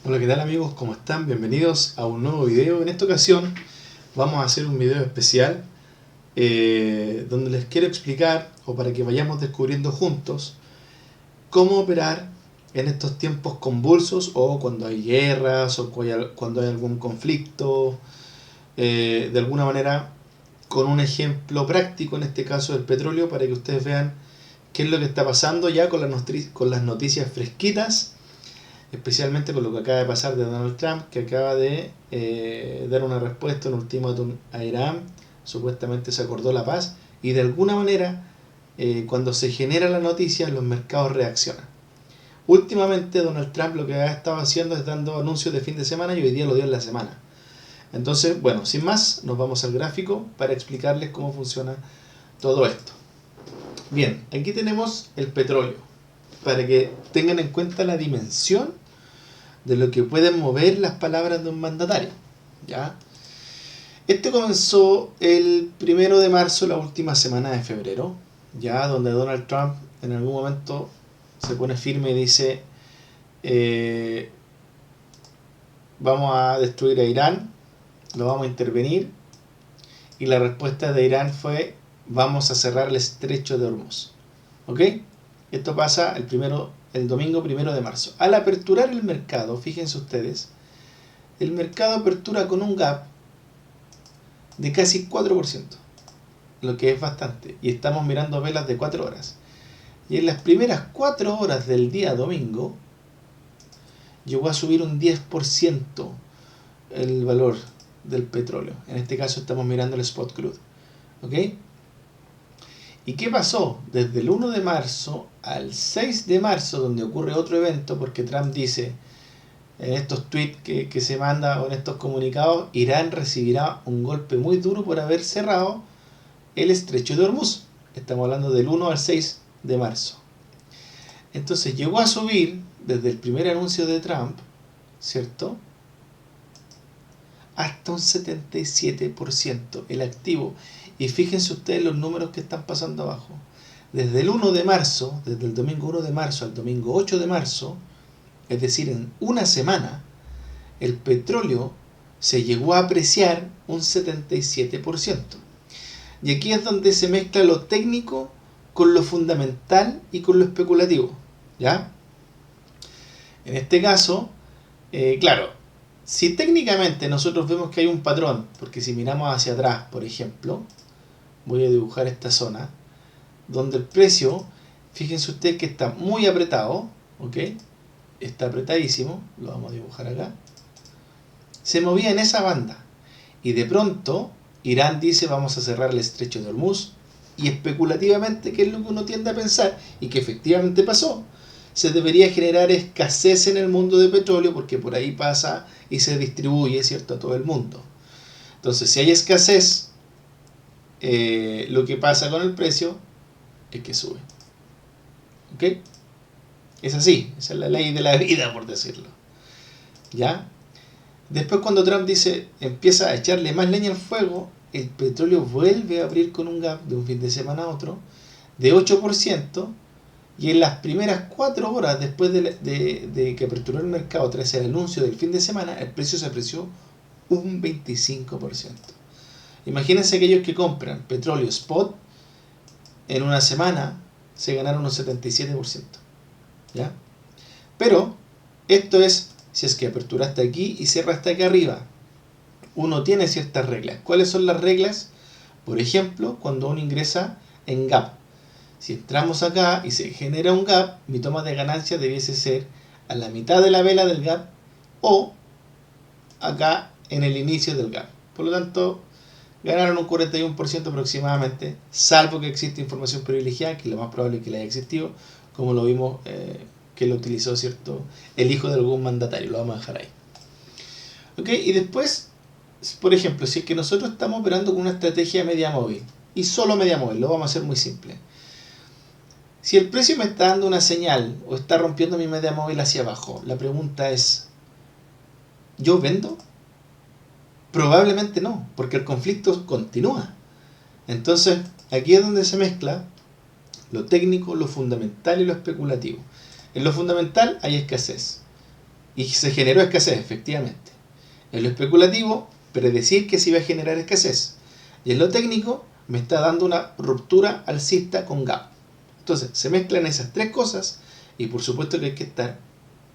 Hola, ¿qué tal amigos? ¿Cómo están? Bienvenidos a un nuevo video. En esta ocasión vamos a hacer un video especial donde les quiero explicar, o para que vayamos descubriendo juntos, cómo operar en estos tiempos convulsos o cuando hay guerras o cuando hay algún conflicto, de alguna manera con un ejemplo práctico, en este caso del petróleo, para que ustedes vean qué es lo que está pasando ya con las noticias fresquitas, especialmente con lo que acaba de pasar de Donald Trump, que acaba de dar una respuesta, un ultimátum a Irán. Supuestamente se acordó la paz y de alguna manera cuando se genera la noticia los mercados reaccionan. Últimamente Donald Trump lo que ha estado haciendo es dando anuncios de fin de semana y hoy día lo dio en la semana. Entonces, bueno, sin más, nos vamos al gráfico para explicarles cómo funciona todo esto. Bien, aquí tenemos el petróleo, para que tengan en cuenta la dimensión de lo que pueden mover las palabras de un mandatario. ¿Ya? Este comenzó el 1 de marzo, la última semana de febrero, ya donde Donald Trump en algún momento se pone firme y dice vamos a destruir a Irán, lo vamos a intervenir, y la respuesta de Irán fue vamos a cerrar el estrecho de Hormuz. ¿Ok? Esto pasa el domingo 1 de marzo. Al aperturar el mercado, fíjense ustedes, el mercado apertura con un gap de casi 4%, lo que es bastante, y estamos mirando velas de 4 horas. Y en las primeras 4 horas del día domingo llegó a subir un 10% el valor del petróleo. En este caso estamos mirando el spot crude. ¿Ok? ¿Y qué pasó? Desde el 1 de marzo al 6 de marzo, donde ocurre otro evento, porque Trump dice en estos tweets que se manda o en estos comunicados, Irán recibirá un golpe muy duro por haber cerrado el estrecho de Hormuz. Estamos hablando del 1 al 6 de marzo. Entonces llegó a subir desde el primer anuncio de Trump, ¿cierto?, hasta un 77% el activo. Y fíjense ustedes los números que están pasando abajo. Desde el 1 de marzo, desde el domingo 1 de marzo al domingo 8 de marzo, es decir, en una semana, el petróleo se llegó a apreciar un 77%. Y aquí es donde se mezcla lo técnico con lo fundamental y con lo especulativo. ¿Ya? En este caso, claro, si técnicamente nosotros vemos que hay un patrón, porque si miramos hacia atrás, por ejemplo, voy a dibujar esta zona, donde el precio, fíjense ustedes que está muy apretado, ¿ok? Está apretadísimo, lo vamos a dibujar acá, se movía en esa banda, y de pronto Irán dice vamos a cerrar el estrecho de Hormuz, y especulativamente, ¿qué es lo que uno tiende a pensar? Y que efectivamente pasó, se debería generar escasez en el mundo de petróleo, porque por ahí pasa y se distribuye, ¿cierto?, a todo el mundo. Entonces, si hay escasez, lo que pasa con el precio es que sube. ¿Ok? Es así, esa es la ley de la vida, por decirlo. ¿Ya? Después, cuando Trump dice, empieza a echarle más leña al fuego, el petróleo vuelve a abrir con un gap de un fin de semana a otro de 8%, y en las primeras 4 horas después de que aperturó el mercado tras el anuncio del fin de semana, el precio se apreció un 25%. Imagínense aquellos que compran petróleo spot en una semana se ganaron un 77%. ¿Ya? Pero esto es si es que aperturaste aquí y cerraste aquí arriba. Uno tiene ciertas reglas. ¿Cuáles son las reglas? Por ejemplo, cuando uno ingresa en gap. Si entramos acá y se genera un gap, mi toma de ganancia debiese ser a la mitad de la vela del gap o acá en el inicio del gap. Por lo tanto, ganaron un 41% aproximadamente, salvo que existe información privilegiada, que lo más probable es que la haya existido, como lo vimos que lo utilizó, ¿cierto?, el hijo de algún mandatario. Lo vamos a dejar ahí. ¿Ok? Y después, por ejemplo, si es que nosotros estamos operando con una estrategia media móvil, y solo media móvil, lo vamos a hacer muy simple. Si el precio me está dando una señal o está rompiendo mi media móvil hacia abajo, la pregunta es, ¿yo vendo? Probablemente no, porque el conflicto continúa. Entonces, aquí es donde se mezcla lo técnico, lo fundamental y lo especulativo. En lo fundamental hay escasez. Y se generó escasez, efectivamente. En lo especulativo, predecir que se iba a generar escasez. Y en lo técnico, me está dando una ruptura alcista con gap. Entonces, se mezclan esas tres cosas y por supuesto que hay que estar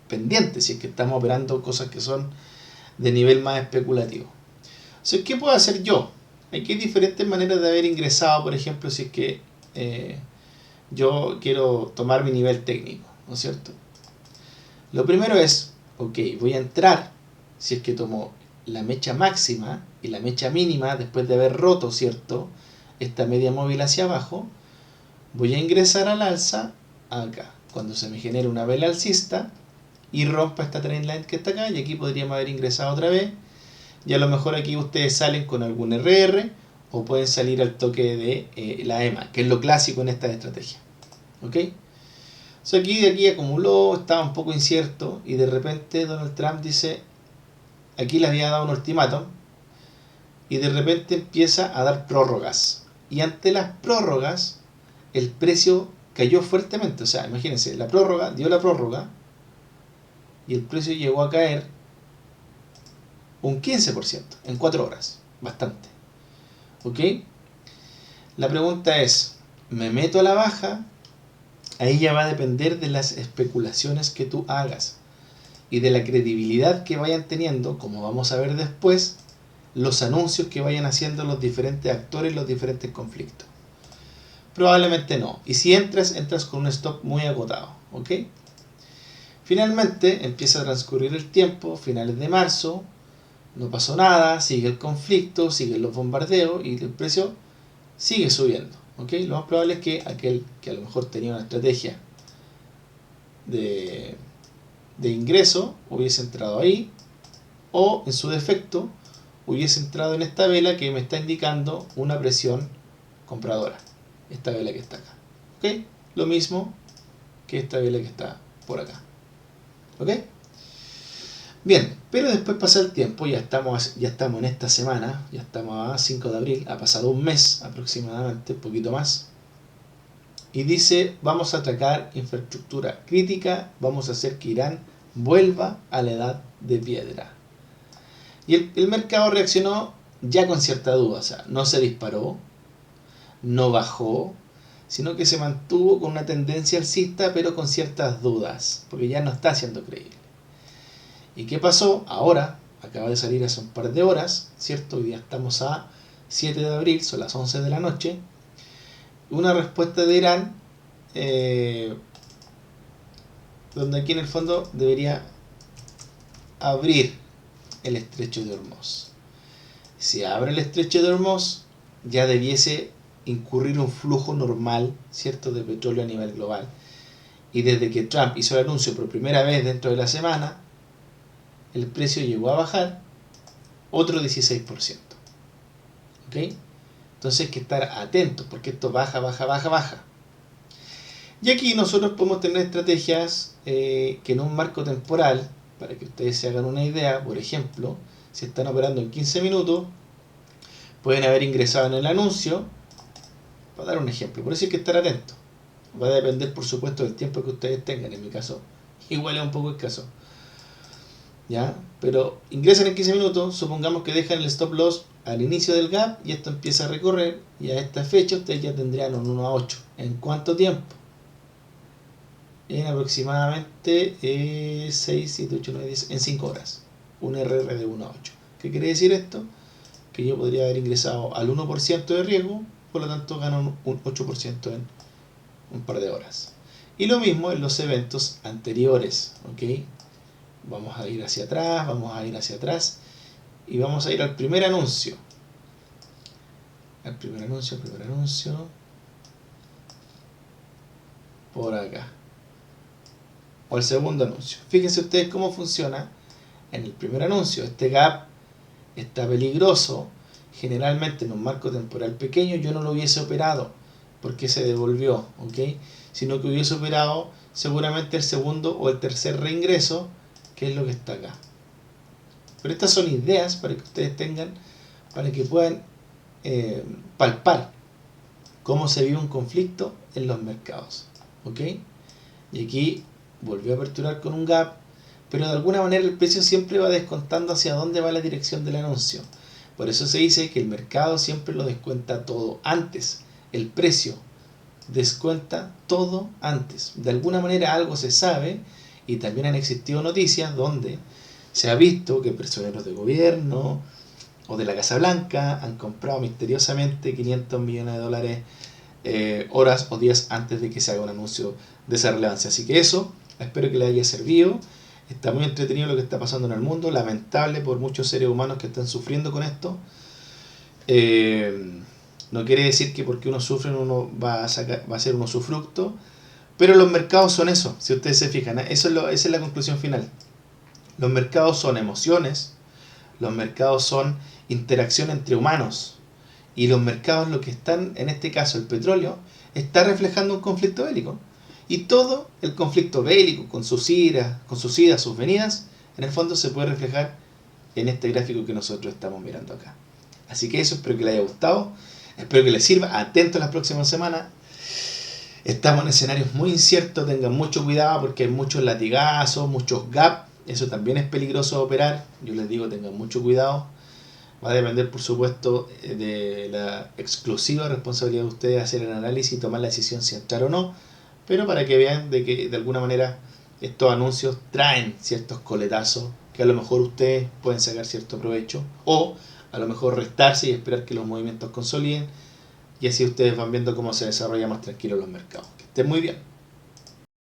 pendiente si es que estamos operando cosas que son de nivel más especulativo. O sea, ¿qué puedo hacer yo? Aquí hay diferentes maneras de haber ingresado, por ejemplo, si es que yo quiero tomar mi nivel técnico, ¿no es cierto? Lo primero es, ok, voy a entrar, si es que tomo la mecha máxima y la mecha mínima después de haber roto, ¿cierto?, esta media móvil hacia abajo, voy a ingresar al alza acá, cuando se me genere una vela alcista y rompa esta trendline que está acá, y aquí podríamos haber ingresado otra vez, y a lo mejor aquí ustedes salen con algún RR o pueden salir al toque de la EMA, que es lo clásico en esta estrategia. ¿Ok? So aquí de aquí acumuló, estaba un poco incierto y de repente Donald Trump dice, aquí le había dado un ultimátum y de repente empieza a dar prórrogas. Y ante las prórrogas el precio cayó fuertemente. O sea, imagínense, la prórroga, dio la prórroga y el precio llegó a caer un 15% en 4 horas. Bastante. ¿Ok? La pregunta es, ¿me meto a la baja? Ahí ya va a depender de las especulaciones que tú hagas y de la credibilidad que vayan teniendo, como vamos a ver después, los anuncios que vayan haciendo los diferentes actores, los diferentes conflictos. Probablemente no. Y si entras con un stop muy agotado. ¿Ok? Finalmente empieza a transcurrir el tiempo, finales de marzo, no pasó nada, sigue el conflicto, siguen los bombardeos y el precio sigue subiendo. ¿Ok? Lo más probable es que aquel que a lo mejor tenía una estrategia de ingreso hubiese entrado ahí, o en su defecto hubiese entrado en esta vela que me está indicando una presión compradora, esta vela que está acá. ¿Ok? Lo mismo que esta vela que está por acá. ¿Ok? Bien, pero después pasa el tiempo, ya estamos en esta semana, ya estamos a 5 de abril, ha pasado un mes aproximadamente, un poquito más, y dice, vamos a atacar infraestructura crítica, vamos a hacer que Irán vuelva a la edad de piedra. Y el mercado reaccionó ya con cierta duda, o sea, no se disparó, no bajó, sino que se mantuvo con una tendencia alcista, pero con ciertas dudas, porque ya no está siendo creíble. ¿Y qué pasó? Ahora, acaba de salir hace un par de horas, ¿cierto? Hoy día estamos a 7 de abril, son las 11 de la noche, una respuesta de Irán, donde aquí en el fondo debería abrir el estrecho de Hormuz. Si abre el estrecho de Hormuz, ya debiese incurrir un flujo normal, ¿cierto?, de petróleo a nivel global. Y desde que Trump hizo el anuncio por primera vez dentro de la semana, el precio llegó a bajar otro 16%. ¿Ok? Entonces hay que estar atentos porque esto baja, baja, baja, baja. Y aquí nosotros podemos tener estrategias que en un marco temporal, para que ustedes se hagan una idea, por ejemplo, si están operando en 15 minutos, pueden haber ingresado en el anuncio, para dar un ejemplo, por eso hay que estar atentos. Va a depender, por supuesto, del tiempo que ustedes tengan, en mi caso, igual es un poco escaso. ¿Ya? Pero ingresan en 15 minutos, supongamos que dejan el stop loss al inicio del gap y esto empieza a recorrer y a esta fecha ustedes ya tendrían un 1 a 8. ¿En cuánto tiempo? En aproximadamente 6, 7, 8, 9, 10, en 5 horas. Un RR de 1 a 8. ¿Qué quiere decir esto? Que yo podría haber ingresado al 1% de riesgo, por lo tanto gano un 8% en un par de horas. Y lo mismo en los eventos anteriores. ¿Ok? Vamos a ir hacia atrás, vamos a ir hacia atrás y vamos a ir al primer anuncio. Al primer anuncio, por acá. O el segundo anuncio. Fíjense ustedes cómo funciona en el primer anuncio. Este gap está peligroso. Generalmente en un marco temporal pequeño yo no lo hubiese operado porque se devolvió, ¿ok? Sino que hubiese operado seguramente el segundo o el tercer reingreso, que es lo que está acá. Pero estas son ideas para que ustedes tengan, para que puedan palpar cómo se vive un conflicto en los mercados. ¿Ok? Y aquí volvió a aperturar con un gap, pero de alguna manera el precio siempre va descontando hacia dónde va la dirección del anuncio. Por eso se dice que el mercado siempre lo descuenta todo antes. El precio descuenta todo antes. De alguna manera algo se sabe, y también han existido noticias donde se ha visto que personeros de gobierno o de la Casa Blanca han comprado misteriosamente 500 millones de dólares horas o días antes de que se haga un anuncio de esa relevancia. Así que eso, espero que les haya servido. Está muy entretenido lo que está pasando en el mundo, lamentable por muchos seres humanos que están sufriendo con esto. No quiere decir que porque uno sufre uno va a ser un usufructo, pero los mercados son eso, si ustedes se fijan, esa es la conclusión final. Los mercados son emociones, los mercados son interacción entre humanos, y los mercados, lo que están, en este caso el petróleo, está reflejando un conflicto bélico. Y todo el conflicto bélico, con sus idas, sus venidas, en el fondo se puede reflejar en este gráfico que nosotros estamos mirando acá. Así que eso, espero que les haya gustado, espero que les sirva. Atentos las próximas semanas. Estamos en escenarios muy inciertos, tengan mucho cuidado porque hay muchos latigazos, muchos gaps. Eso también es peligroso operar. Yo les digo, tengan mucho cuidado. Va a depender, por supuesto, de la exclusiva responsabilidad de ustedes hacer el análisis y tomar la decisión si entrar o no. Pero para que vean de que de alguna manera estos anuncios traen ciertos coletazos que a lo mejor ustedes pueden sacar cierto provecho, o a lo mejor restarse y esperar que los movimientos consoliden, y así ustedes van viendo cómo se desarrollan más tranquilos los mercados. Que estén muy bien.